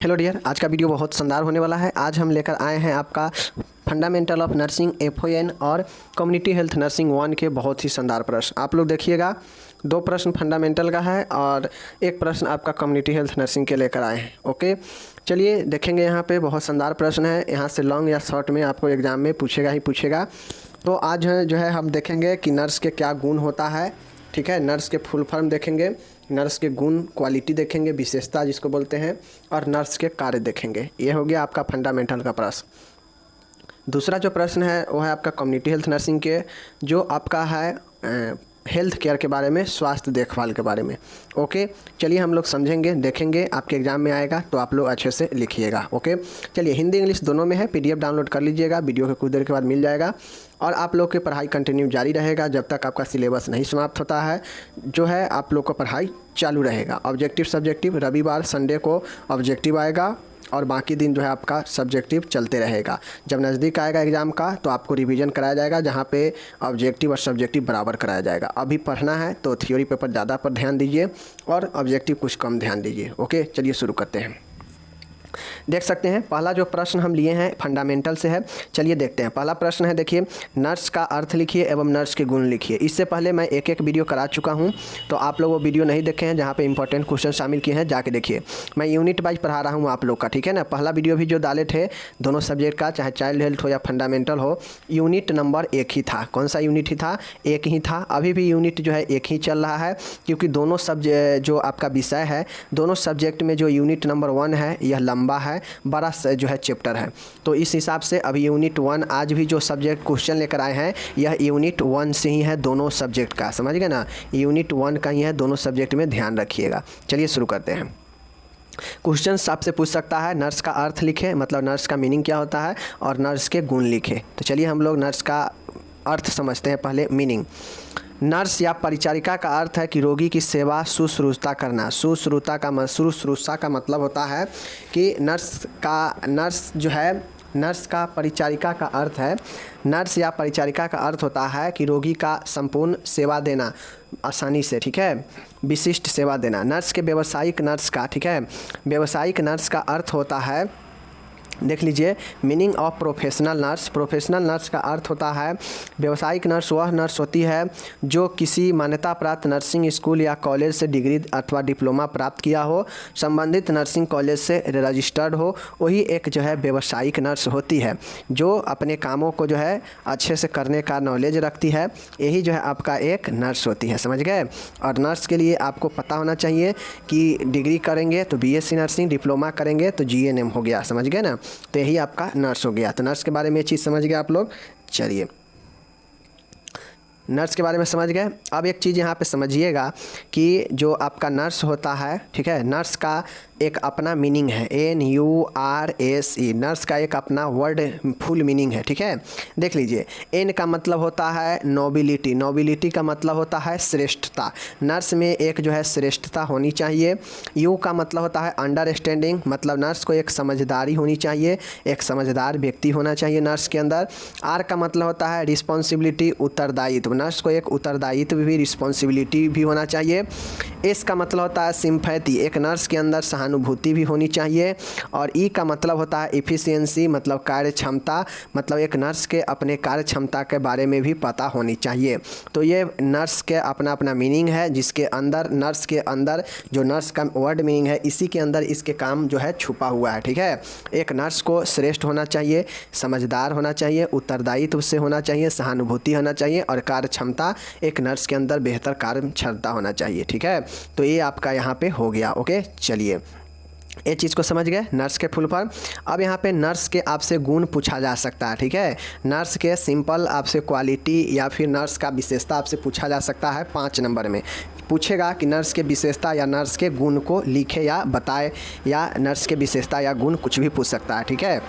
Hello dear, आज का video बहुत शानदार होने वाला है। आज हम लेकर आए हैं आपका फंडामेंटल ऑफ नर्सिंग FON और कम्युनिटी हेल्थ नर्सिंग 1 के बहुत ही शानदार प्रश्न। आप लोग देखिएगा, 2 प्रश्न फंडामेंटल का है और 1 प्रश्न आपका कम्युनिटी हेल्थ नर्सिंग के लेकर आए हैं। ओके, चलिए देखेंगे। यहाँ पे बहुत शानदार प्रश्न है। यहाँ से लॉन्ग या शॉर्ट में आपको एग्ज़ाम में पूछेगा ही पूछेगा। तो आज जो है हम देखेंगे कि नर्स के क्या गुण होता है। ठीक है, नर्स के फुल फॉर्म देखेंगे, नर्स के गुण क्वालिटी देखेंगे, विशेषता जिसको बोलते हैं, और नर्स के कार्य देखेंगे। ये हो गया आपका फंडामेंटल का प्रश्न। दूसरा जो प्रश्न है वो है आपका कम्युनिटी हेल्थ नर्सिंग के, जो आपका है हेल्थ केयर के बारे में, स्वास्थ्य देखभाल के बारे में। ओके, चलिए हम लोग समझेंगे, देखेंगे। आपके एग्जाम में आएगा तो आप लोग अच्छे से लिखिएगा। ओके, चलिए हिंदी इंग्लिश दोनों में है। PDF डाउनलोड कर लीजिएगा, वीडियो के कुछ देर के बाद मिल जाएगा। और आप लोग की पढ़ाई कंटिन्यू जारी रहेगा जब तक आपका सिलेबस नहीं समाप्त होता है। जो है आप लोग का पढ़ाई चालू रहेगा। ऑब्जेक्टिव सब्जेक्टिव रविवार संडे को ऑब्जेक्टिव आएगा और बाकी दिन जो है आपका सब्जेक्टिव चलते रहेगा। जब नज़दीक आएगा एग्ज़ाम का तो आपको रिवीजन कराया जाएगा, जहाँ पे ऑब्जेक्टिव और सब्जेक्टिव बराबर कराया जाएगा। अभी पढ़ना है तो थ्योरी पेपर ज़्यादा पर ध्यान दीजिए और ऑब्जेक्टिव कुछ कम ध्यान दीजिए। ओके, चलिए शुरू करते हैं। देख सकते हैं पहला जो प्रश्न हम लिए हैं फंडामेंटल से है। चलिए देखते हैं। पहला प्रश्न है, देखिए, नर्स का अर्थ लिखिए एवं नर्स के गुण लिखिए। इससे पहले मैं एक वीडियो करा चुका हूं, तो आप लोग वो वीडियो नहीं देखे हैं जहां पे इंपॉर्टेंट क्वेश्चन शामिल किए हैं, जाके देखिए। मैं यूनिट वाइज पढ़ा रहा हूं आप लोग का, ठीक है ना। पहला वीडियो भी जो डाले थे दोनों सब्जेक्ट का, चाहे चाइल्ड हेल्थ हो या फंडामेंटल हो, यूनिट नंबर 1 ही था। कौन सा यूनिट ही था? 1 ही था। अभी भी यूनिट जो है 1 ही चल रहा है, क्योंकि दोनों सब्जेक्ट जो आपका विषय है, दोनों सब्जेक्ट में जो यूनिट नंबर 1 है यह लंबा है, बड़ा जो है चैप्टर है। तो इस हिसाब से अभी यूनिट 1 आज भी जो सब्जेक्ट क्वेश्चन लेकर आए हैं यह यूनिट 1 से ही है, दोनों सब्जेक्ट का। समझ गए ना, यूनिट 1 का ही है, दोनों सब्जेक्ट में ध्यान रखिएगा। चलिए शुरू करते हैं। क्वेश्चन आपसे पूछ सकता है नर्स का अर्थ लिखे, मतलब नर्स का मीनिंग क्या होता है, और नर्स के गुण लिखे। तो चलिए हम लोग नर्स का अर्थ समझते हैं। पहले मीनिंग। नर्स या परिचारिका का अर्थ है कि रोगी की सेवा शुश्रूषा करना। शुश्रूषा का मतलब होता है कि नर्स का परिचारिका का अर्थ है, नर्स या परिचारिका का अर्थ होता है कि रोगी का संपूर्ण सेवा देना आसानी से, ठीक है, विशिष्ट सेवा देना। नर्स के व्यावसायिक नर्स का, ठीक है, व्यावसायिक नर्स का अर्थ होता है, देख लीजिए, meaning of professional nurse. Professional nurse का अर्थ होता है, व्यावसायिक नर्स वह नर्स होती है जो किसी मान्यता प्राप्त नर्सिंग स्कूल या कॉलेज से डिग्री अथवा डिप्लोमा प्राप्त किया हो, संबंधित नर्सिंग कॉलेज से रजिस्टर्ड हो, वही एक जो है व्यावसायिक नर्स होती है, जो अपने कामों को जो है अच्छे से करने का नॉलेज रखती है। यही जो है आपका एक नर्स होती है। समझ गए। और नर्स के लिए आपको पता होना चाहिए कि डिग्री करेंगे तो BSc नर्सिंग, डिप्लोमा करेंगे तो GNM हो गया। समझ गए ना, तो यही आपका नर्स हो गया। तो नर्स के बारे में ये चीज़ समझ गए आप लोग। चलिए, नर्स के बारे में समझ गए। अब एक चीज़ यहाँ पे समझिएगा कि जो आपका नर्स होता है, ठीक है, नर्स का एक अपना मीनिंग है, NURSE। नर्स का एक अपना वर्ड फुल मीनिंग है, ठीक है। देख लीजिए, N का मतलब होता है नोबिलिटी। नोबिलिटी का मतलब होता है श्रेष्ठता। नर्स में एक जो है श्रेष्ठता होनी चाहिए। U का मतलब होता है अंडरस्टैंडिंग, मतलब नर्स को एक समझदारी होनी चाहिए, एक समझदार व्यक्ति होना चाहिए नर्स के अंदर। R का मतलब होता है रिस्पॉन्सिबिलिटी, उत्तरदायित्व। नर्स को एक उत्तरदायित्व भी, रिस्पॉन्सिबिलिटी भी होना चाहिए। S का मतलब होता है सिंपैथी, एक नर्स के अंदर सहानुभूति भी होनी चाहिए। और E का मतलब होता है इफ़िशियंसी, मतलब कार्य क्षमता, मतलब एक नर्स के अपने कार्य क्षमता के बारे में भी पता होनी चाहिए। तो ये नर्स के अपना अपना मीनिंग है, जिसके अंदर नर्स के अंदर जो नर्स का वर्ड मीनिंग है, इसी के अंदर इसके काम जो है छुपा हुआ है, ठीक है। एक नर्स को श्रेष्ठ होना चाहिए, समझदार होना चाहिए, उत्तरदायित्व से होना चाहिए, सहानुभूति होना चाहिए, और कार्य क्षमता, एक नर्स के अंदर बेहतर कार्य क्षमता होना चाहिए, ठीक है। तो ये आपका यहाँ पे हो गया। ओके, चलिए ये चीज़ को समझ गए, नर्स के फुल फॉर्म। अब यहाँ पे नर्स के आपसे गुण पूछा जा सकता है, ठीक है। नर्स के सिंपल आपसे क्वालिटी या फिर नर्स का विशेषता आपसे पूछा जा सकता है। 5 नंबर में पूछेगा कि नर्स के विशेषता या नर्स के गुण को लिखे या बताए, या नर्स के विशेषता या गुण कुछ भी पूछ सकता है, ठीक है।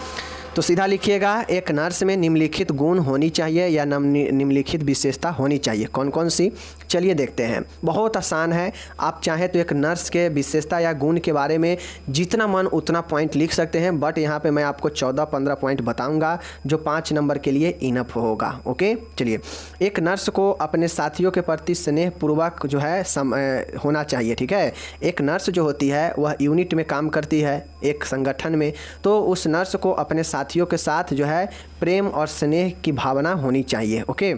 तो सीधा लिखिएगा, एक नर्स में निम्नलिखित गुण होनी चाहिए या निम्नलिखित विशेषता होनी चाहिए। कौन कौन सी, चलिए देखते हैं। बहुत आसान है, आप चाहें तो एक नर्स के विशेषता या गुण के बारे में जितना मन उतना पॉइंट लिख सकते हैं, बट यहाँ पे मैं आपको 14-15 पॉइंट बताऊंगा जो 5 नंबर के लिए इनफ होगा। ओके, चलिए। एक नर्स को अपने साथियों के प्रति स्नेहपूर्वक जो है होना चाहिए। ठीक है, एक नर्स जो होती है वह यूनिट में काम करती है, एक संगठन में, तो उस नर्स को अपने साथियों के साथ जो है प्रेम और स्नेह की भावना होनी चाहिए। ओके,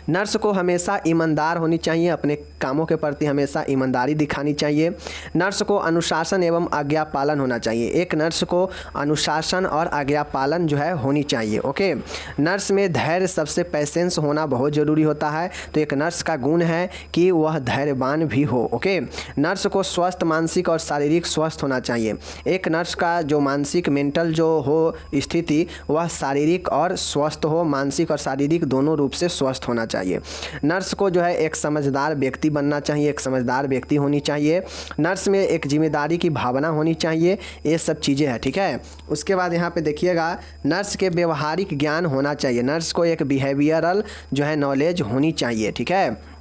नर्स को हमेशा ईमानदार होनी चाहिए, अपने कामों के प्रति हमेशा ईमानदारी दिखानी चाहिए। नर्स को अनुशासन एवं आज्ञा पालन होना चाहिए, एक नर्स को अनुशासन और आज्ञा पालन जो है होनी चाहिए। ओके, नर्स में धैर्य, सबसे पेशेंस होना बहुत ज़रूरी होता है, तो एक नर्स का गुण है कि वह धैर्यवान भी हो। ओके, नर्स को स्वस्थ मानसिक और शारीरिक स्वस्थ होना चाहिए, एक नर्स का जो मानसिक मेंटल जो हो स्थिति वह शारीरिक और स्वस्थ हो, मानसिक और शारीरिक दोनों रूप से स्वस्थ होना चाहिए। नर्स को जो है एक समझदार व्यक्ति बनना चाहिए, एक समझदार व्यक्ति होनी चाहिए। नर्स में एक जिम्मेदारी की भावना होनी चाहिए, ये सब चीज़ें हैं। ठीक है, उसके बाद यहाँ पे देखिएगा, नर्स के व्यवहारिक ज्ञान होना चाहिए, नर्स को एक बिहेवियरल जो है नॉलेज होनी चाहिए। ठीक है,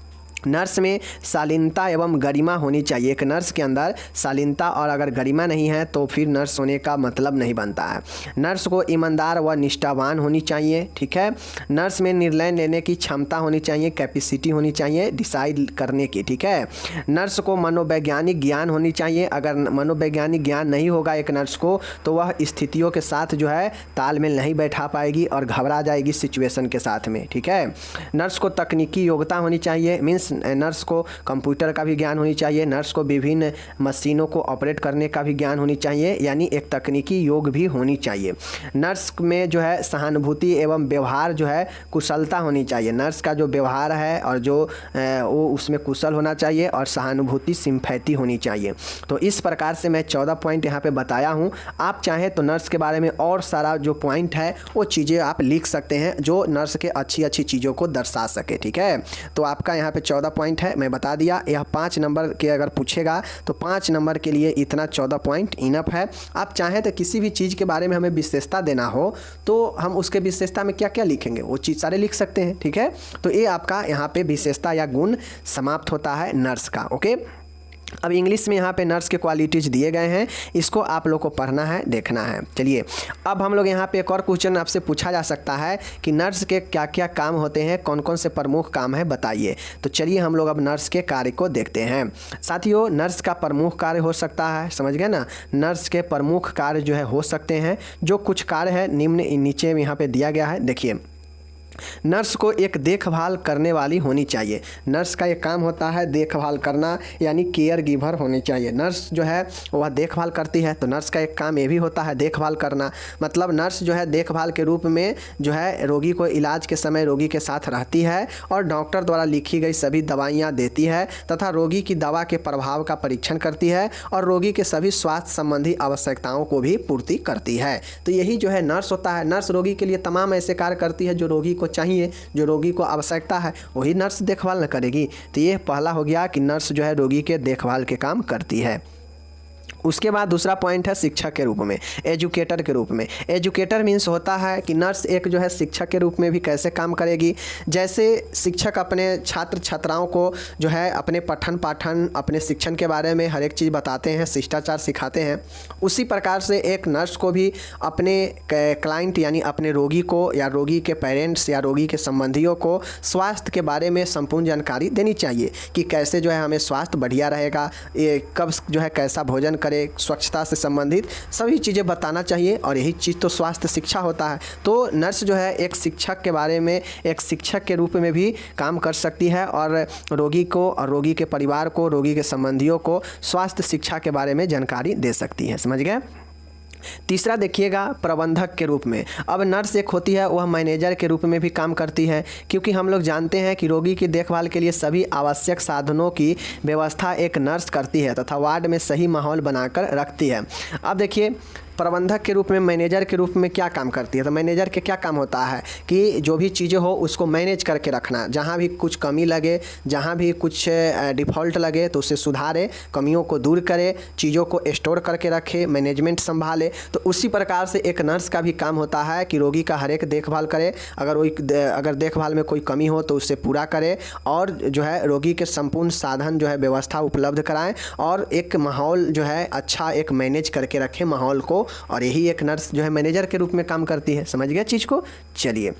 नर्स में शालीनता एवं गरिमा होनी चाहिए, एक नर्स के अंदर शालीनता और अगर गरिमा नहीं है तो फिर नर्स होने का मतलब नहीं बनता है। नर्स को ईमानदार व निष्ठावान होनी चाहिए। ठीक है, नर्स में निर्णय लेने की क्षमता होनी चाहिए, कैपेसिटी होनी चाहिए डिसाइड करने की। ठीक है, नर्स को मनोवैज्ञानिक ज्ञान होनी चाहिए, अगर मनोवैज्ञानिक ज्ञान नहीं होगा एक नर्स को तो वह स्थितियों के साथ जो है तालमेल नहीं बैठा पाएगी और घबरा जाएगी सिचुएशन के साथ में। ठीक है, नर्स को तकनीकी योग्यता होनी चाहिए, मीन्स नर्स को कंप्यूटर का भी ज्ञान होनी चाहिए, नर्स को विभिन्न मशीनों को ऑपरेट करने का भी ज्ञान होनी चाहिए, यानी एक तकनीकी योग भी होनी चाहिए। नर्स में जो है सहानुभूति एवं व्यवहार जो है कुशलता होनी चाहिए, नर्स का जो व्यवहार है और जो वो उसमें कुशल होना चाहिए और सहानुभूति सिंपैथी होनी चाहिए। तो इस प्रकार से मैं 14 पॉइंट यहाँ पे बताया हूँ। आप चाहें तो नर्स के बारे में और सारा जो पॉइंट है वो चीज़ें आप लिख सकते हैं जो नर्स के अच्छी अच्छी चीज़ों को दर्शा सके। ठीक है, तो आपका यहाँ पे 14 पॉइंट है, मैं बता दिया। यह 5 नंबर के अगर पूछेगा तो 5 नंबर के लिए इतना 14 पॉइंट इनफ है। आप चाहें तो किसी भी चीज़ के बारे में हमें विशेषता देना हो तो हम उसके विशेषता में क्या क्या लिखेंगे वो चीज़ सारे लिख सकते हैं। ठीक है, तो ये आपका यहाँ पे विशेषता या गुण समाप्त होता है नर्स का। ओके, अब इंग्लिश में यहाँ पे नर्स के क्वालिटीज़ दिए गए हैं, इसको आप लोग को पढ़ना है, देखना है। चलिए, अब हम लोग यहाँ पे एक और क्वेश्चन आपसे पूछा जा सकता है कि नर्स के क्या क्या काम होते हैं, कौन कौन से प्रमुख काम है बताइए। तो चलिए हम लोग अब नर्स के कार्य को देखते हैं। साथियों, नर्स का प्रमुख कार्य हो सकता है, समझ गए ना, नर्स के प्रमुख कार्य जो है हो सकते हैं। जो कुछ कार्य है निम्न नीचे यहाँ पे दिया गया है, देखिए। नर्स को एक देखभाल करने वाली होनी चाहिए, नर्स का एक काम होता है देखभाल करना, यानी केयर गिवर होनी चाहिए। नर्स जो है वह देखभाल करती है, तो नर्स का एक काम ये भी होता है देखभाल करना। मतलब नर्स जो है देखभाल के रूप में जो है रोगी को इलाज के समय रोगी के साथ रहती है और डॉक्टर द्वारा लिखी गई सभी दवाइयाँ देती है तथा रोगी की दवा के प्रभाव का परीक्षण करती है और रोगी के सभी स्वास्थ्य संबंधी आवश्यकताओं को भी पूर्ति करती है। तो यही जो है नर्स होता है। नर्स रोगी के लिए तमाम ऐसे कार्य करती है जो रोगी को चाहिए, जो रोगी को आवश्यकता है, वही नर्स देखभाल न करेगी। तो ये पहला हो गया कि नर्स जो है रोगी के देखभाल के काम करती है। उसके बाद दूसरा पॉइंट है शिक्षक के रूप में, एजुकेटर के रूप में। एजुकेटर मीन्स होता है कि नर्स एक जो है शिक्षक के रूप में भी कैसे काम करेगी। जैसे शिक्षक अपने छात्र छात्राओं को जो है अपने पठन पाठन अपने शिक्षण के बारे में हर एक चीज़ बताते हैं, शिष्टाचार सिखाते हैं, उसी प्रकार से एक नर्स को भी अपने क्लाइंट यानी अपने रोगी को या रोगी के पेरेंट्स या रोगी के संबंधियों को स्वास्थ्य के बारे में संपूर्ण जानकारी देनी चाहिए कि कैसे जो है हमें स्वास्थ्य बढ़िया रहेगा, ये कब जो है कैसा भोजन करें, स्वच्छता से संबंधित सभी चीज़ें बताना चाहिए। और यही चीज़ तो स्वास्थ्य शिक्षा होता है। तो नर्स जो है एक शिक्षक के बारे में एक शिक्षक के रूप में भी काम कर सकती है और रोगी को और रोगी के परिवार को, रोगी के संबंधियों को स्वास्थ्य शिक्षा के बारे में जानकारी दे सकती है। समझ गए। तीसरा देखिएगा प्रबंधक के रूप में। अब नर्स एक होती है वह मैनेजर के रूप में भी काम करती है, क्योंकि हम लोग जानते हैं कि रोगी की देखभाल के लिए सभी आवश्यक साधनों की व्यवस्था एक नर्स करती है तथा वार्ड में सही माहौल बनाकर रखती है। अब देखिए प्रबंधक के रूप में, मैनेजर के रूप में क्या काम करती है? तो मैनेजर के क्या काम होता है कि जो भी चीज़ें हो उसको मैनेज करके रखना, जहाँ भी कुछ कमी लगे, जहाँ भी कुछ डिफ़ॉल्ट लगे तो उसे सुधारे, कमियों को दूर करे, चीज़ों को स्टोर करके रखे, मैनेजमेंट संभाले। तो उसी प्रकार से एक नर्स का भी काम होता है कि रोगी का हर एक देखभाल करे, अगर देखभाल में कोई कमी हो तो उससे पूरा करे, और जो है रोगी के संपूर्ण साधन जो है व्यवस्था उपलब्ध कराएं, और एक माहौल जो है अच्छा एक मैनेज करके रखें माहौल को। और यही एक नर्स जो है मैनेजर के रूप में काम करती है। समझ गया चीज़ को? चलिए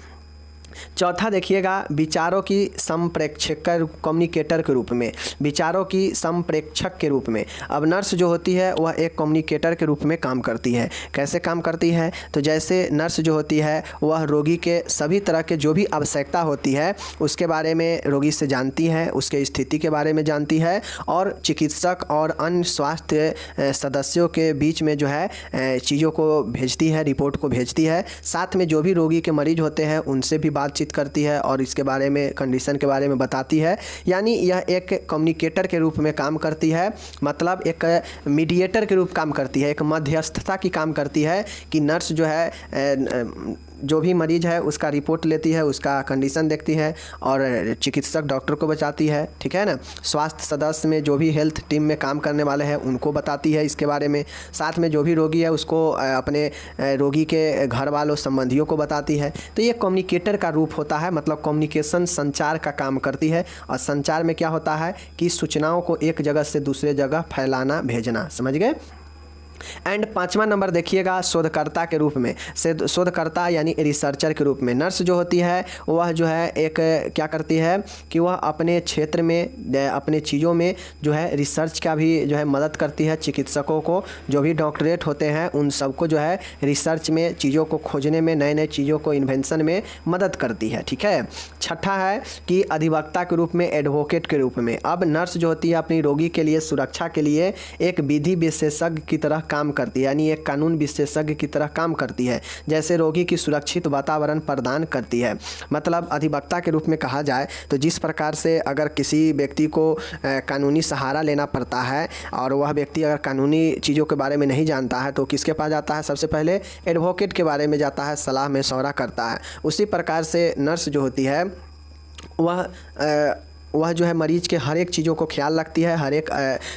चौथा देखिएगा, विचारों की संप्रेक्षक कम्युनिकेटर के रूप में, विचारों की संप्रेक्षक के रूप में। अब नर्स जो होती है वह एक कम्युनिकेटर के रूप में काम करती है। कैसे काम करती है? तो जैसे नर्स जो होती है वह रोगी के सभी तरह के जो भी आवश्यकता होती है उसके बारे में रोगी से जानती है, उसके स्थिति के बारे में जानती है, और चिकित्सक और अन्य स्वास्थ्य सदस्यों के बीच में जो है चीज़ों को भेजती है, रिपोर्ट को भेजती है। साथ में जो भी रोगी के मरीज होते हैं उनसे भी बातचीत करती है और इसके बारे में, कंडीशन के बारे में बताती है। यानी यह एक कम्युनिकेटर के रूप में काम करती है, मतलब एक मीडिएटर के रूप काम करती है, एक मध्यस्थता की काम करती है कि नर्स जो है जो भी मरीज है उसका रिपोर्ट लेती है, उसका कंडीशन देखती है और चिकित्सक डॉक्टर को बताती है। ठीक है ना? स्वास्थ्य सदस्य में जो भी हेल्थ टीम में काम करने वाले हैं उनको बताती है इसके बारे में। साथ में जो भी रोगी है उसको अपने रोगी के घर वालों, संबंधियों को बताती है। तो ये कम्युनिकेटर का रूप होता है, मतलब कम्युनिकेशन, संचार का काम करती है। और संचार में क्या होता है कि सूचनाओं को एक जगह से दूसरे जगह फैलाना, भेजना। समझ गए? एंड 5वां नंबर देखिएगा, शोधकर्ता के रूप में। शोधकर्ता यानी रिसर्चर के रूप में नर्स जो होती है वह जो है एक क्या करती है कि वह अपने क्षेत्र में, अपने चीज़ों में जो है रिसर्च का भी जो है मदद करती है। चिकित्सकों को जो भी डॉक्टरेट होते हैं उन सबको जो है रिसर्च में, चीज़ों को खोजने में, नए नए चीज़ों को इन्वेंशन में मदद करती है। ठीक है? छठा है कि अधिवक्ता के रूप में, एडवोकेट के रूप में। अब नर्स जो होती है अपनी रोगी के लिए, सुरक्षा के लिए एक विधि विशेषज्ञ की तरह काम करती है, यानी एक कानून विशेषज्ञ की तरह काम करती है। जैसे रोगी की सुरक्षित वातावरण प्रदान करती है। मतलब अधिवक्ता के रूप में कहा जाए तो जिस प्रकार से अगर किसी व्यक्ति को कानूनी सहारा लेना पड़ता है और वह व्यक्ति अगर कानूनी चीज़ों के बारे में नहीं जानता है तो किसके पास जाता है? सबसे पहले एडवोकेट के बारे में जाता है, सलाह मशवरा करता है। उसी प्रकार से नर्स जो होती है वह जो है मरीज़ के हर एक चीज़ों को ख्याल रखती है। हर एक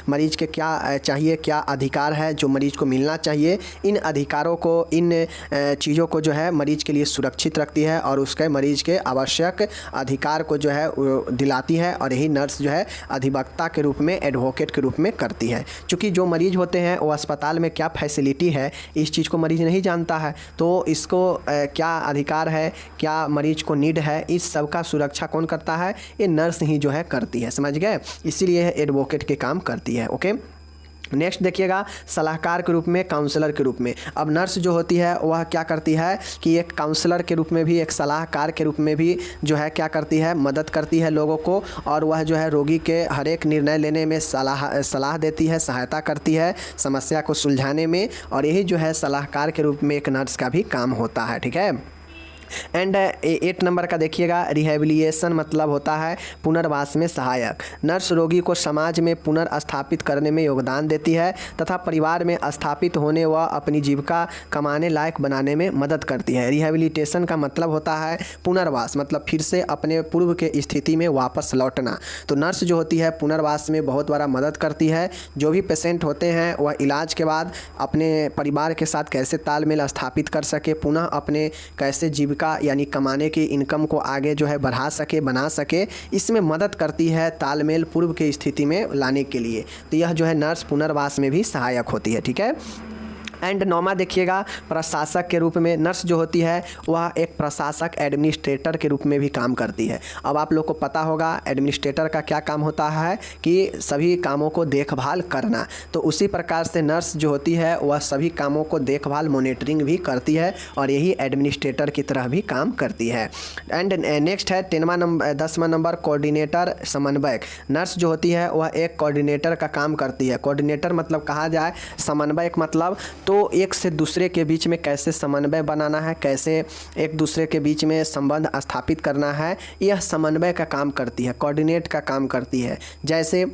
मरीज़ के क्या चाहिए, क्या अधिकार है जो मरीज़ को मिलना चाहिए, इन अधिकारों को, इन चीज़ों को जो है मरीज़ के लिए सुरक्षित रखती है और उसके मरीज़ के आवश्यक अधिकार को जो है दिलाती है। और यही नर्स जो है अधिवक्ता के रूप में, एडवोकेट के रूप में करती है। चूँकि जो मरीज़ होते हैं वो अस्पताल में क्या फैसिलिटी है इस चीज़ को मरीज़ नहीं जानता है, तो इसको क्या अधिकार है, क्या मरीज़ को नीड है, इस सब का सुरक्षा कौन करता है? ये नर्स ही जो है करती है। समझ गए? इसीलिए एडवोकेट के काम करती है। ओके, नेक्स्ट देखिएगा, सलाहकार के रूप में, काउंसलर के रूप में। अब नर्स जो होती है वह क्या करती है कि एक काउंसलर के रूप में भी, एक सलाहकार के रूप में भी जो है क्या करती है, मदद करती है लोगों को। और वह जो है रोगी के हर एक निर्णय लेने में सलाह देती है, सहायता करती है समस्या को सुलझाने में। और यही जो है सलाहकार के रूप में एक नर्स का भी काम होता है। ठीक है? एंड 8 नंबर का देखिएगा, रिहेबिलिटेशन मतलब होता है पुनर्वास में सहायक। नर्स रोगी को समाज में पुनर्स्थापित करने में योगदान देती है तथा परिवार में स्थापित होने व अपनी जीविका कमाने लायक बनाने में मदद करती है। रिहेबिलिटेशन का मतलब होता है पुनर्वास, मतलब फिर से अपने पूर्व के स्थिति में वापस लौटना। तो नर्स जो होती है पुनर्वास में बहुत बड़ा मदद करती है। जो भी पेशेंट होते हैं वह इलाज के बाद अपने परिवार के साथ कैसे तालमेल स्थापित कर सके, पुनः अपने कैसे जीविका यानी कमाने की इनकम को आगे जो है बढ़ा सके, बना सके, इसमें मदद करती है तालमेल पूर्व की स्थिति में लाने के लिए। तो यह जो है नर्स पुनर्वास में भी सहायक होती है। ठीक है? एंड 9वां देखिएगा, प्रशासक के रूप में। नर्स जो होती है वह एक प्रशासक, एडमिनिस्ट्रेटर के रूप में भी काम करती है। अब आप लोग को पता होगा एडमिनिस्ट्रेटर का क्या काम होता है कि सभी कामों को देखभाल करना। तो उसी प्रकार से नर्स जो होती है वह सभी कामों को देखभाल, मॉनिटरिंग भी करती है और यही एडमिनिस्ट्रेटर की तरह भी काम करती है। एंड नेक्स्ट है 10वां नंबर, कोऑर्डिनेटर, समन्वयक। नर्स जो होती है वह एक कोऑर्डिनेटर का काम करती है। कोऑर्डिनेटर मतलब कहा जाए, समन्वयक मतलब तो एक से दूसरे के बीच में कैसे समन्वय बनाना है, कैसे एक दूसरे के बीच में संबंध स्थापित करना है, यह समन्वय का काम करती है, कोऑर्डिनेट का काम करती है। जैसे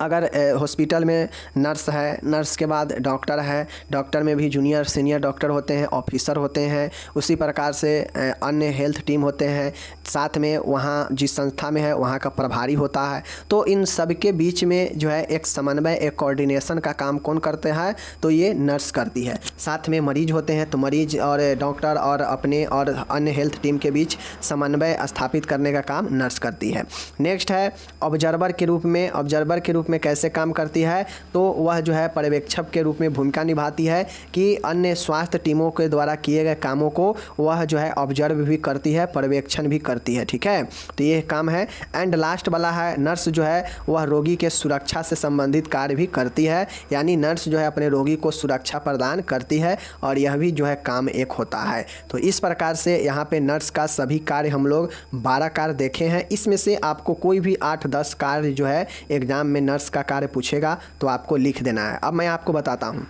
अगर हॉस्पिटल में नर्स है, नर्स के बाद डॉक्टर है, डॉक्टर में भी जूनियर सीनियर डॉक्टर होते हैं, ऑफिसर होते हैं, उसी प्रकार से अन्य हेल्थ टीम होते हैं, साथ में वहाँ जिस संस्था में है वहाँ का प्रभारी होता है। तो इन सब के बीच में जो है एक समन्वय, एक कोऑर्डिनेशन का काम कौन करते हैं? तो ये नर्स करती है। साथ में मरीज होते हैं, तो मरीज और डॉक्टर और अपने और अन्य हेल्थ टीम के बीच समन्वय स्थापित करने का काम नर्स करती है। नेक्स्ट है ऑब्जर्वर के रूप में। ऑब्जर्वर के रूप में कैसे काम करती है? तो वह जो है पर्यवेक्षक के रूप में भूमिका निभाती है कि अन्य स्वास्थ्य टीमों के द्वारा किए गए कामों को वह जो है ऑब्जर्व भी करती है, पर्यवेक्षण भी करती है। ठीक है, तो ये काम है। एंड लास्ट वाला है नर्स जो है वह रोगी के सुरक्षा से संबंधित कार्य भी करती है, यानी नर्स जो है अपने रोगी को सुरक्षा प्रदान करती है और यह भी जो है काम एक होता है। तो इस प्रकार से यहाँ पे नर्स का सभी कार्य हम लोग 12 कार्य देखे हैं। इसमें से आपको कोई भी 8-10 कार्य जो है एग्जाम में नर्स का कार्य पूछेगा तो आपको लिख देना है। अब मैं आपको बताता हूँ।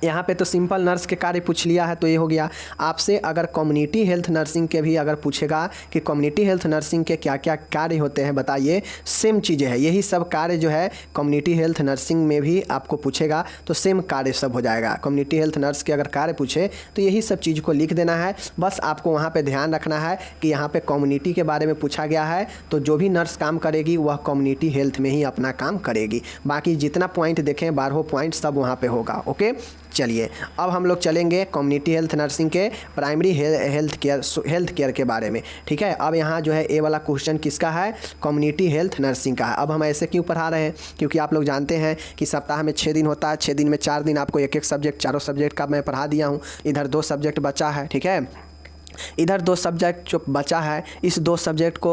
यहाँ पे तो सिंपल नर्स के कार्य पूछ लिया है, तो ये हो गया। आपसे अगर कम्युनिटी हेल्थ नर्सिंग के भी अगर पूछेगा कि कम्युनिटी हेल्थ नर्सिंग के क्या क्या कार्य होते हैं बताइए, सेम चीज़ें हैं, यही सब कार्य जो है कम्युनिटी हेल्थ नर्सिंग में भी आपको पूछेगा तो सेम कार्य सब हो जाएगा। कम्युनिटी हेल्थ नर्स के अगर कार्य पूछे तो यही सब चीज़ को लिख देना है। बस आपको वहाँ पर ध्यान रखना है कि यहाँ पर कम्युनिटी के बारे में पूछा गया है, तो जो भी नर्स काम करेगी वह कम्युनिटी हेल्थ में ही अपना काम करेगी। बाकी जितना पॉइंट देखें 12 पॉइंट सब वहाँ पे होगा। ओके, चलिए अब हम लोग चलेंगे कम्युनिटी हेल्थ नर्सिंग के प्राइमरी हेल्थ केयर के बारे में। ठीक है, अब यहाँ जो है ए वाला क्वेश्चन किसका है? कम्युनिटी हेल्थ नर्सिंग का है। अब हम ऐसे क्यों पढ़ा रहे हैं? क्योंकि आप लोग जानते हैं कि सप्ताह में 6 दिन होता है, 6 दिन में 4 दिन आपको एक सब्जेक्ट, चारों सब्जेक्ट का मैं पढ़ा दिया हूँ। इधर 2 सब्जेक्ट बचा है। ठीक है, इधर 2 सब्जेक्ट जो बचा है, इस 2 सब्जेक्ट को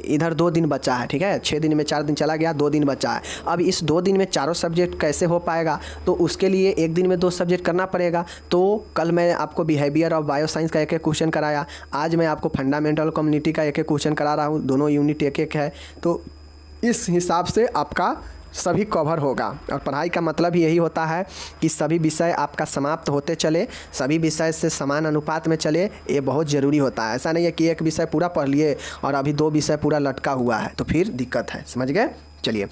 इधर 2 दिन बचा है। ठीक है, 6 दिन में 4 दिन चला गया, 2 दिन बचा है। अब इस 2 दिन में चारों सब्जेक्ट कैसे हो पाएगा? तो उसके लिए एक दिन में 2 सब्जेक्ट करना पड़ेगा। तो कल मैं आपको बिहेवियर और बायो साइंस का एक क्वेश्चन कराया, आज मैं आपको फंडामेंटल कम्युनिटी का एक क्वेश्चन करा रहा हूँ। दोनों यूनिट एक है, तो इस हिसाब से आपका सभी कवर होगा। और पढ़ाई का मतलब ही यही होता है कि सभी विषय आपका समाप्त होते चले, सभी विषय से समान अनुपात में चले, ये बहुत ज़रूरी होता है। ऐसा नहीं है कि एक विषय पूरा पढ़ लिए और अभी 2 विषय पूरा लटका हुआ है, तो फिर दिक्कत है। समझ गए? चलिए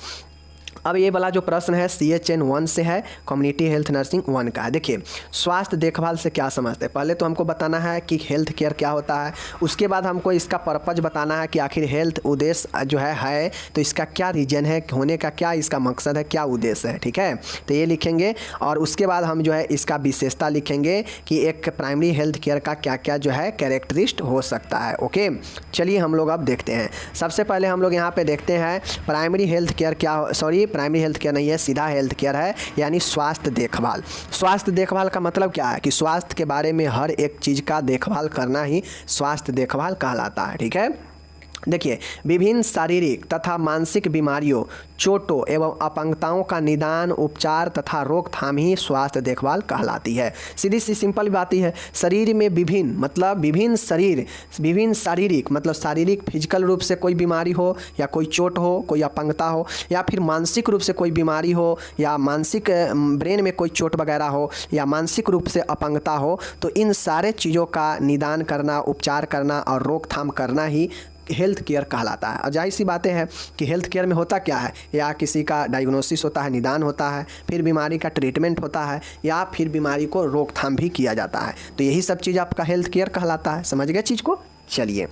अब ये वाला जो प्रश्न है CHN 1 से है, कम्युनिटी हेल्थ नर्सिंग 1 का है। देखिए, स्वास्थ्य देखभाल से क्या समझते हैं? पहले तो हमको बताना है कि हेल्थ केयर क्या होता है, उसके बाद हमको इसका पर्पज बताना है कि आखिर हेल्थ उद्देश्य जो है तो इसका क्या रीजन है होने का, क्या इसका मकसद है, क्या उद्देश्य है। ठीक है, तो ये लिखेंगे और उसके बाद हम जो है इसका विशेषता लिखेंगे कि एक प्राइमरी हेल्थ केयर का क्या क्या जो है कैरेक्टरिस्ट हो सकता है। ओके, चलिए हम लोग अब देखते हैं। सबसे पहले हम लोग यहाँ पे देखते हैं प्राइमरी हेल्थ केयर क्या, सॉरी प्राइमरी हेल्थ केयर नहीं है, सीधा हेल्थ केयर है, यानी स्वास्थ्य देखभाल। स्वास्थ्य देखभाल का मतलब क्या है? कि स्वास्थ्य के बारे में हर एक चीज़ का देखभाल करना ही स्वास्थ्य देखभाल कहलाता है। ठीक है, देखिए, विभिन्न शारीरिक तथा मानसिक बीमारियों, चोटों एवं अपंगताओं का निदान, उपचार तथा रोकथाम ही स्वास्थ्य देखभाल कहलाती है। सीधी सी सिंपल बात ही है। शरीर में विभिन्न मतलब विभिन्न शारीरिक मतलब शारीरिक फिजिकल रूप से कोई बीमारी हो या कोई चोट हो, कोई अपंगता हो, या फिर मानसिक रूप से कोई बीमारी हो या मानसिक ब्रेन में कोई चोट वगैरह हो या मानसिक रूप से अपंगता हो, तो इन सारे चीज़ों का निदान करना, उपचार करना और रोकथाम करना ही हेल्थ केयर कहलाता है। और जाहिर सी बातें हैं कि हेल्थ केयर में होता क्या है, या किसी का डायग्नोसिस होता है, निदान होता है, फिर बीमारी का ट्रीटमेंट होता है, या फिर बीमारी को रोकथाम भी किया जाता है। तो यही सब चीज़ आपका हेल्थ केयर कहलाता है। समझ गए चीज़ को? चलिए,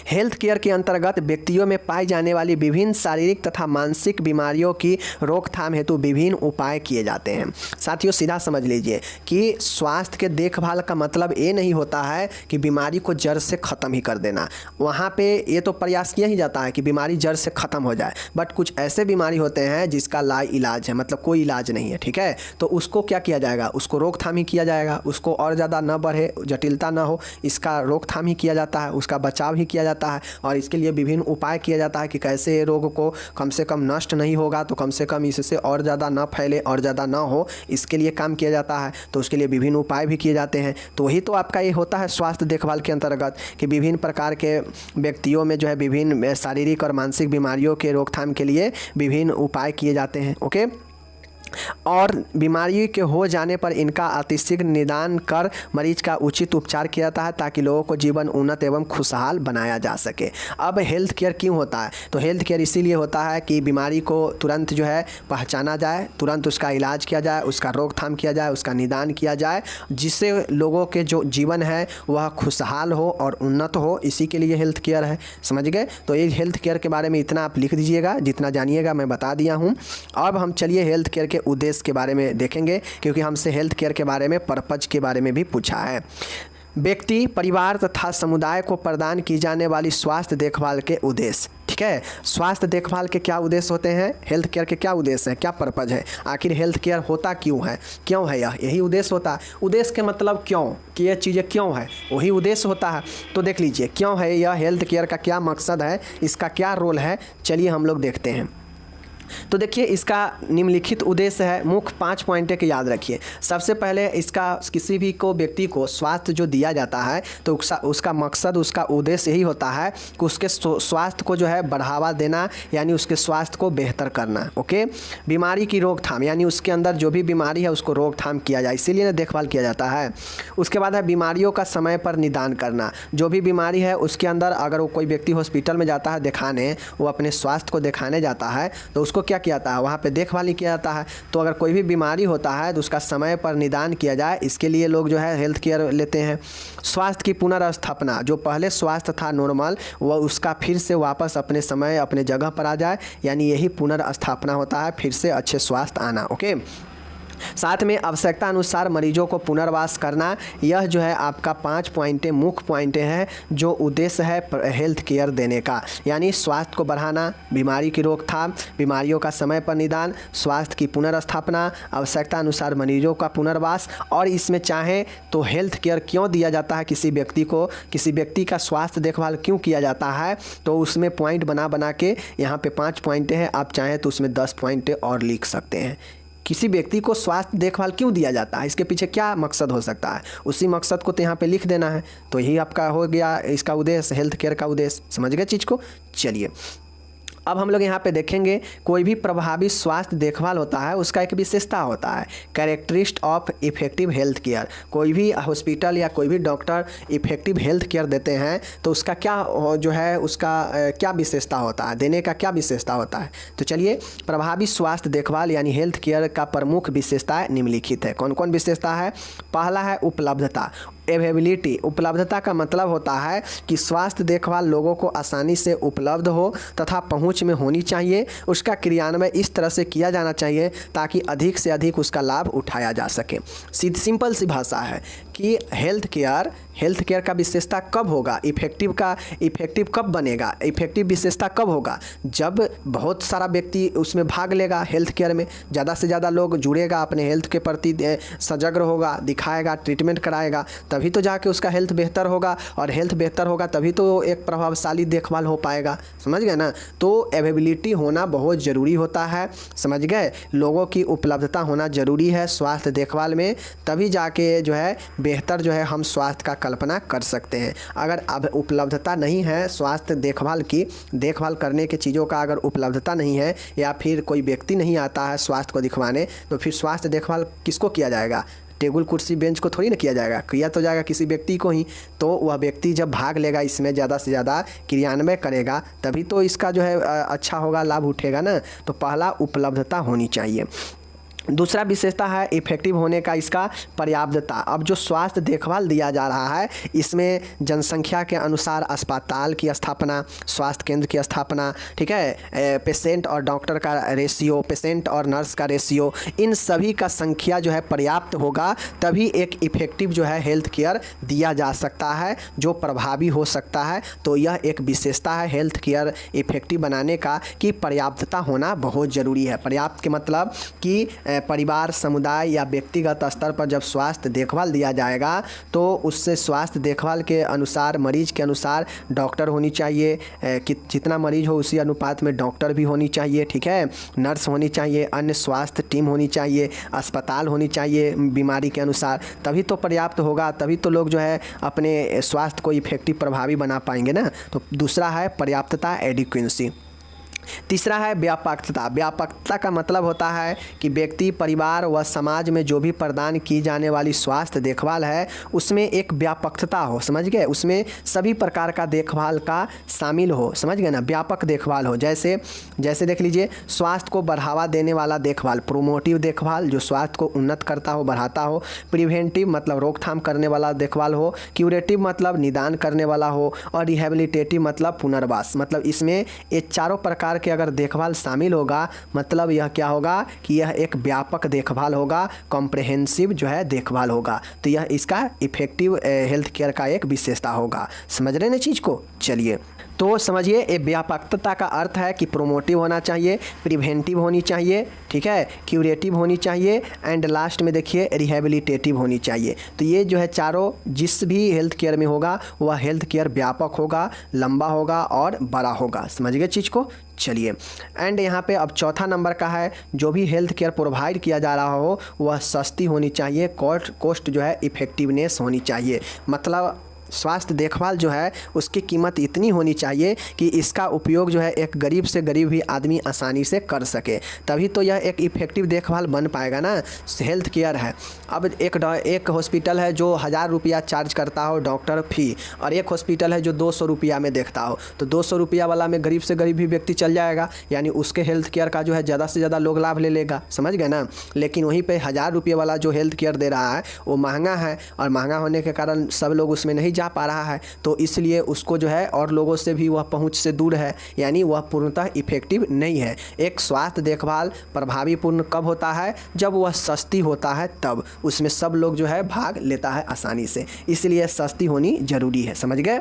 हेल्थ केयर के अंतर्गत व्यक्तियों में पाई जाने वाली विभिन्न शारीरिक तथा मानसिक बीमारियों की रोकथाम हेतु विभिन्न उपाय किए जाते हैं। साथियों, सीधा समझ लीजिए कि स्वास्थ्य के देखभाल का मतलब ये नहीं होता है कि बीमारी को जड़ से ख़त्म ही कर देना। वहाँ पे ये तो प्रयास किया ही जाता है कि बीमारी जड़ से ख़त्म हो जाए, बट कुछ ऐसे बीमारी होते हैं जिसका लाइलाज है, मतलब कोई इलाज नहीं है। ठीक है, तो उसको क्या किया जाएगा? उसको रोकथाम ही किया जाएगा। उसको और ज़्यादा न बढ़े, जटिलता न हो, इसका रोकथाम ही किया जाता है, उसका बचाव ही किया जाता है। और इसके लिए विभिन्न उपाय किया जाता है कि कैसे रोग को कम से कम नष्ट नहीं होगा, तो कम से कम इससे और ज़्यादा ना फैले और ज़्यादा ना हो, इसके लिए काम किया जाता है। तो उसके लिए विभिन्न उपाय भी किए जाते हैं। तो वही तो आपका ये होता है स्वास्थ्य देखभाल के अंतर्गत कि विभिन्न प्रकार के व्यक्तियों में जो है विभिन्न शारीरिक और मानसिक बीमारियों के रोकथाम के लिए विभिन्न उपाय किए जाते हैं। ओके, और बीमारी के हो जाने पर इनका अतिशीघ्र निदान कर मरीज का उचित उपचार किया जाता है ताकि लोगों को जीवन उन्नत एवं खुशहाल बनाया जा सके। अब हेल्थ केयर क्यों होता है? तो हेल्थ केयर इसीलिए होता है कि बीमारी को तुरंत जो है पहचाना जाए, तुरंत उसका इलाज किया जाए, उसका रोकथाम किया जाए, उसका निदान किया जाए, जिससे लोगों के जो जीवन है वह खुशहाल हो और उन्नत हो। इसी के लिए हेल्थ केयर है, समझ गए? तो ये हेल्थ केयर के बारे में इतना आप लिख दीजिएगा, जितना जानिएगा मैं बता दिया हूँ। अब हम चलिए हेल्थ केयर के उद्देश्य के बारे में देखेंगे, क्योंकि हमसे हेल्थ केयर के बारे में पर्पज के बारे में भी पूछा है। व्यक्ति, परिवार तथा समुदाय को प्रदान की जाने वाली स्वास्थ्य देखभाल के उद्देश्य। ठीक है, स्वास्थ्य देखभाल के क्या उद्देश्य होते हैं, हेल्थ केयर के क्या उद्देश्य हैं, क्या पर्पज है, आखिर हेल्थ केयर होता क्यों है यही उद्देश्य होता है। उद्देश्य के मतलब क्यों, कि ये चीज़ें क्यों है, वही उद्देश्य होता है। तो देख लीजिए क्यों है यह, हेल्थ केयर का क्या मकसद है, इसका क्या रोल है, चलिए हम लोग देखते हैं। तो देखिए इसका निम्नलिखित उद्देश्य है, मुख्य 5 पॉइंट के याद रखिए। सबसे पहले इसका किसी भी को व्यक्ति को स्वास्थ्य जो दिया जाता है तो उसका मकसद, उसका उद्देश्य यही होता है कि उसके स्वास्थ्य को जो है बढ़ावा देना, यानी उसके स्वास्थ्य को बेहतर करना। ओके, बीमारी की रोकथाम, यानी उसके अंदर जो भी बीमारी है उसको रोकथाम किया जाए, इसीलिए देखभाल किया जाता है। उसके बाद है बीमारियों का समय पर निदान करना। जो भी बीमारी है उसके अंदर अगर वो कोई व्यक्ति हॉस्पिटल में जाता है दिखाने, वो अपने स्वास्थ्य को दिखाने जाता है तो उसको क्या किया जाता है, वहाँ पे देखभाल ही किया जाता है। तो अगर कोई भी बीमारी होता है तो उसका समय पर निदान किया जाए, इसके लिए लोग जो है हेल्थ केयर लेते हैं। स्वास्थ्य की पुनर्स्थापना, जो पहले स्वास्थ्य था नॉर्मल, वह उसका फिर से वापस अपने समय अपने जगह पर आ जाए, यानी यही पुनर्स्थापना होता है, फिर से अच्छे स्वास्थ्य आना। ओके, साथ में आवश्यकता अनुसार मरीजों को पुनर्वास करना। यह जो है आपका 5 पॉइंटें, मुख्य पॉइंटें हैं जो उद्देश्य है हेल्थ केयर देने का, यानी स्वास्थ्य को बढ़ाना, बीमारी की रोकथाम, बीमारियों का समय पर निदान, स्वास्थ्य की पुनर्स्थापना, आवश्यकता अनुसार मरीजों का पुनर्वास। और इसमें चाहें तो हेल्थ केयर क्यों दिया जाता है किसी व्यक्ति को, किसी व्यक्ति का स्वास्थ्य देखभाल क्यों किया जाता है, तो उसमें पॉइंट बना बना के यहाँ पे 5 पॉइंटें हैं, आप चाहें तो उसमें 10 पॉइंटें और लिख सकते हैं। किसी व्यक्ति को स्वास्थ्य देखभाल क्यों दिया जाता है, इसके पीछे क्या मकसद हो सकता है, उसी मकसद को तो यहाँ पे लिख देना है। तो यही आपका हो गया इसका उद्देश्य, हेल्थ केयर का उद्देश्य। समझ गए चीज़ को? चलिए अब हम लोग यहाँ पे देखेंगे, कोई भी प्रभावी स्वास्थ्य देखभाल होता है उसका एक विशेषता होता है, कैरेक्टरिस्ट ऑफ इफेक्टिव हेल्थ केयर। कोई भी हॉस्पिटल या कोई भी डॉक्टर इफेक्टिव हेल्थ केयर देते हैं तो उसका क्या जो है, उसका क्या विशेषता होता है, देने का क्या विशेषता होता है। तो चलिए, प्रभावी स्वास्थ्य देखभाल यानी हेल्थ केयर का प्रमुख विशेषता निम्नलिखित है। कौन कौन विशेषता है? पहला है उपलब्धता, अवेलेबिलिटी। उपलब्धता का मतलब होता है कि स्वास्थ्य देखभाल लोगों को आसानी से उपलब्ध हो तथा पहुंच में होनी चाहिए। उसका क्रियान्वयन इस तरह से किया जाना चाहिए ताकि अधिक से अधिक उसका लाभ उठाया जा सके। सिंपल सी भाषा है कि हेल्थ केयर का विशेषता कब होगा, इफेक्टिव कब बनेगा, इफेक्टिव विशेषता कब होगा, जब बहुत सारा व्यक्ति उसमें भाग लेगा, हेल्थ केयर में ज़्यादा से ज़्यादा लोग जुड़ेगा, अपने हेल्थ के प्रति सजग होगा, दिखाएगा, ट्रीटमेंट कराएगा, तभी तो जाके उसका हेल्थ बेहतर होगा, और हेल्थ बेहतर होगा तभी तो एक प्रभावशाली देखभाल हो पाएगा। समझ गए ना? तो अवेलेबिलिटी होना बहुत ज़रूरी होता है, समझ गए? लोगों की उपलब्धता होना ज़रूरी है स्वास्थ्य देखभाल में, तभी जाके जो है बेहतर जो है हम स्वास्थ्य का कल्पना कर सकते हैं। अगर अब उपलब्धता नहीं है स्वास्थ्य देखभाल करने के चीज़ों का अगर उपलब्धता नहीं है, या फिर कोई व्यक्ति नहीं आता है स्वास्थ्य को दिखवाने, तो फिर स्वास्थ्य देखभाल किसको किया जाएगा? टेबल कुर्सी बेंच को थोड़ी ना किया जाएगा, किया तो जाएगा किसी व्यक्ति को ही। तो वह व्यक्ति जब भाग लेगा इसमें, ज़्यादा से ज़्यादा क्रियान्वयन करेगा, तभी तो इसका जो है अच्छा होगा, लाभ उठेगा ना। तो पहला उपलब्धता होनी चाहिए। दूसरा विशेषता है इफेक्टिव होने का इसका पर्याप्तता। अब जो स्वास्थ्य देखभाल दिया जा रहा है इसमें जनसंख्या के अनुसार अस्पताल की स्थापना, स्वास्थ्य केंद्र की स्थापना, ठीक है, पेशेंट और डॉक्टर का रेशियो, पेशेंट और नर्स का रेशियो, इन सभी का संख्या जो है पर्याप्त होगा, तभी एक इफेक्टिव जो है हेल्थ केयर दिया जा सकता है, जो प्रभावी हो सकता है। तो यह एक विशेषता है हेल्थ केयर इफेक्टिव बनाने का, कि पर्याप्तता होना बहुत ज़रूरी है। पर्याप्त के मतलब कि परिवार, समुदाय या व्यक्तिगत स्तर पर जब स्वास्थ्य देखभाल दिया जाएगा तो उससे स्वास्थ्य देखभाल के अनुसार, मरीज के अनुसार डॉक्टर होनी चाहिए, कि जितना मरीज हो उसी अनुपात में डॉक्टर भी होनी चाहिए, ठीक है, नर्स होनी चाहिए, अन्य स्वास्थ्य टीम होनी चाहिए, अस्पताल होनी चाहिए बीमारी के अनुसार, तभी तो पर्याप्त होगा, तभी तो लोग जो है अपने स्वास्थ्य को इफेक्टिव प्रभावी बना पाएंगे ना। तो दूसरा है पर्याप्तता, एडिक्वेंसी। तीसरा है व्यापकता। व्यापकता का मतलब होता है कि व्यक्ति, परिवार व समाज में जो भी प्रदान की जाने वाली स्वास्थ्य देखभाल है उसमें एक व्यापकता हो, समझ गए, उसमें सभी प्रकार का देखभाल का शामिल हो, समझ गए ना, व्यापक देखभाल हो। जैसे देख लीजिए, स्वास्थ्य को बढ़ावा देने वाला देखभाल, प्रोमोटिव देखभाल जो स्वास्थ्य को उन्नत करता हो, बढ़ाता हो, प्रिवेंटिव मतलब रोकथाम करने वाला देखभाल हो, क्यूरेटिव मतलब निदान करने वाला हो, और रिहेबिलिटेटिव मतलब पुनर्वास। मतलब इसमें ये चारों प्रकार के अगर देखभाल शामिल होगा मतलब यह क्या होगा कि यह एक व्यापक देखभाल होगा, कॉम्प्रिहेंसिव जो है देखभाल होगा। तो यह इसका इफेक्टिव हेल्थ केयर का एक विशेषता होगा। समझ रहे हैं चीज़ को? चलिए तो समझिए, ये व्यापकता का अर्थ है कि प्रोमोटिव होना चाहिए, प्रिवेंटिव होनी चाहिए, ठीक है, क्यूरेटिव होनी चाहिए, एंड लास्ट में देखिए रिहेबिलिटेटिव होनी चाहिए। तो ये जो है चारों जिस भी हेल्थ केयर में होगा वह हेल्थ केयर व्यापक होगा, लंबा होगा और बड़ा होगा। समझ गए चीज़ को? चलिए, एंड यहाँ पे अब चौथा नंबर का है, जो भी हेल्थ केयर प्रोवाइड किया जा रहा हो वह सस्ती होनी चाहिए, कॉस्ट जो है इफेक्टिवनेस होनी चाहिए। मतलब स्वास्थ्य देखभाल जो है उसकी कीमत इतनी होनी चाहिए कि इसका उपयोग जो है एक गरीब से गरीब भी आदमी आसानी से कर सके, तभी तो यह एक इफेक्टिव देखभाल बन पाएगा ना। हेल्थ केयर है, अब एक हॉस्पिटल है जो 1000 रुपया चार्ज करता हो डॉक्टर फी, और एक हॉस्पिटल है जो 200 रुपया में देखता हो, तो 200 रुपया वाला में गरीब से गरीब भी व्यक्ति चल जाएगा, यानी उसके हेल्थ केयर का जो है ज़्यादा से ज़्यादा लोग लाभ ले लेगा, समझ गए ना। लेकिन वहीं पर 1000 रुपये वाला जो हेल्थ केयर दे रहा है वो महंगा है, और महंगा होने के कारण सब लोग उसमें नहीं जा पा रहा है, तो इसलिए उसको जो है और लोगों से भी वह पहुंच से दूर है, यानी वह पूर्णतः इफेक्टिव नहीं है। एक स्वास्थ्य देखभाल प्रभावीपूर्ण कब होता है? जब वह सस्ती होता है, तब उसमें सब लोग जो है भाग लेता है आसानी से, इसलिए सस्ती होनी जरूरी है। समझ गए?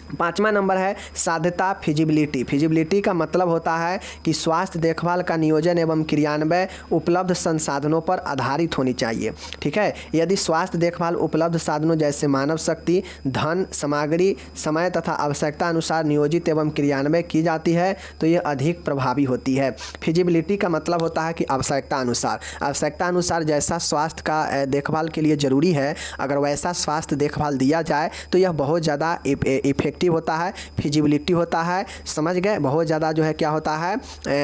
पाँचवा नंबर है साध्यता, फिजिबिलिटी। फिजिबिलिटी का मतलब होता है कि स्वास्थ्य देखभाल का नियोजन एवं क्रियान्वयन उपलब्ध संसाधनों पर आधारित होनी चाहिए, ठीक है। यदि स्वास्थ्य देखभाल उपलब्ध साधनों जैसे मानव शक्ति, धन, सामग्री, समय तथा आवश्यकता अनुसार नियोजित एवं क्रियान्वयन की जाती है तो यह अधिक प्रभावी होती है। फिजिबिलिटी का मतलब होता है कि आवश्यकता अनुसार जैसा स्वास्थ्य का देखभाल के लिए ज़रूरी है, अगर वैसा स्वास्थ्य देखभाल दिया जाए तो यह बहुत ज़्यादा इफेक्टिव होता है, फिजिबिलिटी होता है, समझ गए, बहुत ज़्यादा जो है क्या होता है,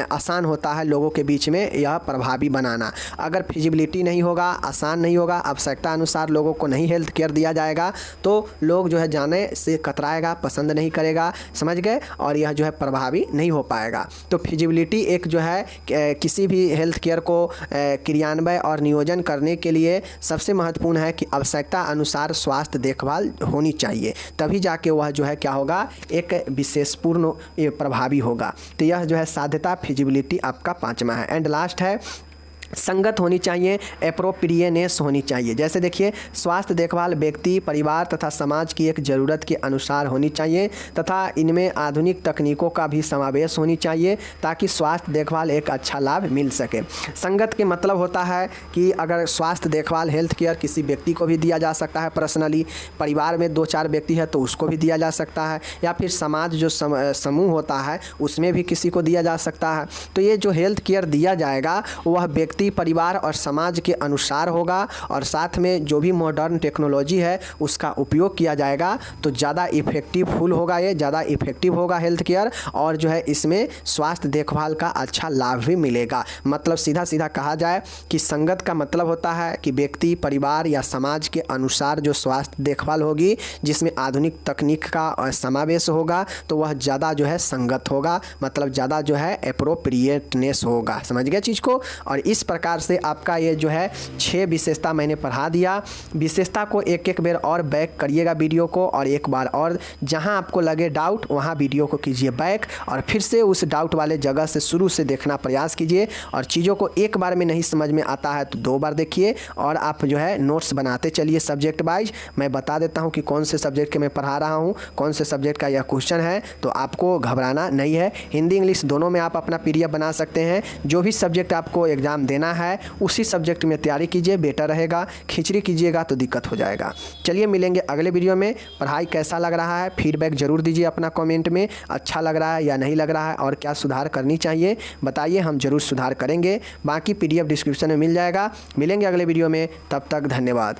आसान होता है लोगों के बीच में यह प्रभावी बनाना। अगर फिजिबिलिटी नहीं होगा, आसान नहीं होगा, आवश्यकता अनुसार लोगों को नहीं हेल्थ केयर दिया जाएगा तो लोग जो है जाने से कतराएगा, पसंद नहीं करेगा, समझ गए, और यह जो है प्रभावी नहीं हो पाएगा। तो फिजिबिलिटी एक जो है किसी भी हेल्थ केयर को क्रियान्वयन और नियोजन करने के लिए सबसे महत्वपूर्ण है कि आवश्यकता अनुसार स्वास्थ्य देखभाल होनी चाहिए, तभी जाके वह जो है क्या होगा, एक विशेषपूर्ण प्रभावी होगा। तो यह जो है साध्यता, फिजिबिलिटी आपका पांचवा है। एंड लास्ट है संगत होनी चाहिए, एप्रोप्रिएनेस होनी चाहिए। जैसे देखिए, स्वास्थ्य देखभाल व्यक्ति, परिवार तथा समाज की एक ज़रूरत के अनुसार होनी चाहिए तथा इनमें आधुनिक तकनीकों का भी समावेश होनी चाहिए ताकि स्वास्थ्य देखभाल एक अच्छा लाभ मिल सके। संगत के मतलब होता है कि अगर स्वास्थ्य देखभाल हेल्थ केयर किसी व्यक्ति को भी दिया जा सकता है पर्सनली, परिवार में 2-4 व्यक्ति है तो उसको भी दिया जा सकता है, या फिर समाज जो समूह होता है उसमें भी किसी को दिया जा सकता है। तो ये जो हेल्थ केयर दिया जाएगा वह व्यक्ति, परिवार और समाज के अनुसार होगा, और साथ में जो भी मॉडर्न टेक्नोलॉजी है उसका उपयोग किया जाएगा तो ज़्यादा इफेक्टिवफुल होगा, ये ज़्यादा इफेक्टिव होगा हेल्थ केयर, और जो है इसमें स्वास्थ्य देखभाल का अच्छा लाभ भी मिलेगा। मतलब सीधा कहा जाए कि संगत का मतलब होता है कि व्यक्ति, परिवार या समाज के अनुसार जो स्वास्थ्य देखभाल होगी जिसमें आधुनिक तकनीक का समावेश होगा तो वह ज़्यादा जो है संगत होगा, मतलब ज़्यादा जो है एप्रोप्रिएटनेस होगा। समझ गए चीज़ को? और इस प्रकार से आपका ये जो है 6 विशेषता मैंने पढ़ा दिया। विशेषता को एक बार और बैक करिएगा वीडियो को, और एक बार और जहां आपको लगे डाउट वहां वीडियो को कीजिए बैक, और फिर से उस डाउट वाले जगह से शुरू से देखना प्रयास कीजिए। और चीज़ों को एक बार में नहीं समझ में आता है तो 2 बार देखिए, और आप जो है नोट्स बनाते चलिए सब्जेक्ट वाइज। मैं बता देता हूँ कि कौन से सब्जेक्ट के मैं पढ़ा रहा हूँ, कौन से सब्जेक्ट का यह क्वेश्चन है, तो आपको घबराना नहीं है। हिंदी इंग्लिश दोनों में आप अपना PDF बना सकते हैं। जो भी सब्जेक्ट आपको एग्जाम देना है उसी सब्जेक्ट में तैयारी कीजिए, बेटर रहेगा। खिचड़ी कीजिएगा तो दिक्कत हो जाएगा। चलिए मिलेंगे अगले वीडियो में। पढ़ाई कैसा लग रहा है फीडबैक जरूर दीजिए अपना कमेंट में, अच्छा लग रहा है या नहीं लग रहा है और क्या सुधार करनी चाहिए बताइए, हम जरूर सुधार करेंगे। बाकी PDF डिस्क्रिप्शन में मिल जाएगा। मिलेंगे अगले वीडियो में, तब तक धन्यवाद।